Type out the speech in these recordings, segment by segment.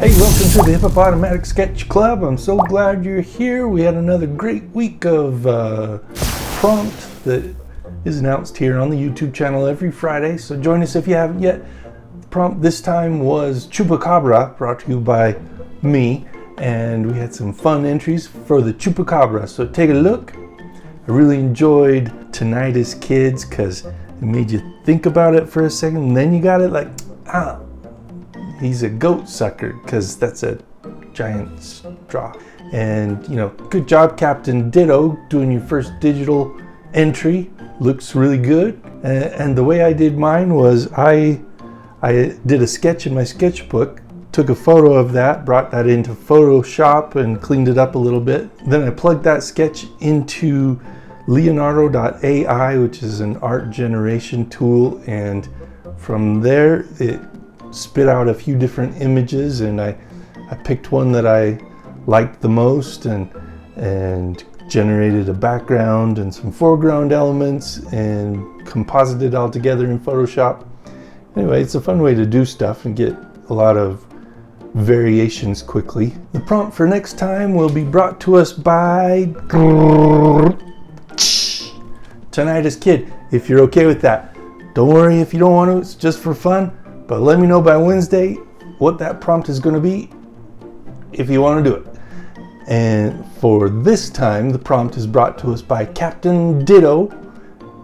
Hey, welcome to the Hippopotomatic Sketch Club. I'm so glad you're here. We had another great week of prompt that is announced here on the YouTube channel every Friday, so join us if you haven't yet. The prompt this time was CHUPACABRA, brought to you by me, and we had some fun entries for the CHUPACABRA, so take a look. I really enjoyed Tinnitus Kids because it made you think about it for a second, and then you got it like, he's a goat sucker, because that's a giant straw. And you know, good job, Captain Ditto, doing your first digital entry. Looks really good. And the way I did mine was I did a sketch in my sketchbook, took a photo of that, brought that into Photoshop and cleaned it up a little bit. Then I plugged that sketch into Leonardo.ai, which is an art generation tool, and from there it spit out a few different images, and I picked one that I liked the most and generated a background and some foreground elements and composited it all together in Photoshop. Anyway, it's a fun way to do stuff and get a lot of variations quickly. The prompt for next time will be brought to us by Tinnitus Kid, if you're okay with that. Don't worry if you don't want to, it's just for fun. But let me know by Wednesday what that prompt is going to be if you want to do it. And for this time, the prompt is brought to us by Captain Ditto.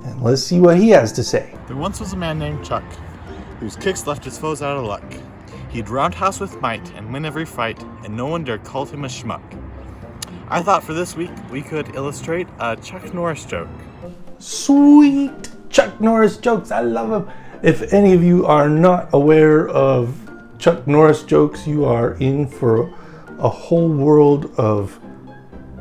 And let's see what he has to say. There once was a man named Chuck, whose kicks left his foes out of luck. He'd roundhouse with might and win every fight, and no one dared call him a schmuck. I thought for this week we could illustrate a Chuck Norris joke. Sweet Chuck Norris jokes, I love them. If any of you are not aware of Chuck Norris jokes, you are in for a whole world of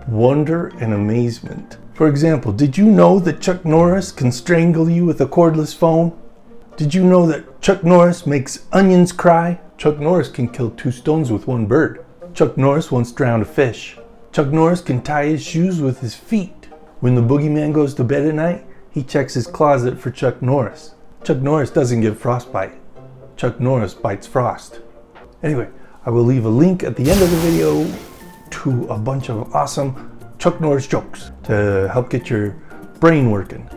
wonder and amazement. For example, did you know that Chuck Norris can strangle you with a cordless phone? Did you know that Chuck Norris makes onions cry? Chuck Norris can kill 2 stones with 1 bird. Chuck Norris once drowned a fish. Chuck Norris can tie his shoes with his feet. When the boogeyman goes to bed at night, he checks his closet for Chuck Norris. Chuck Norris doesn't get frostbite. Chuck Norris bites frost. Anyway, I will leave a link at the end of the video to a bunch of awesome Chuck Norris jokes to help get your brain working.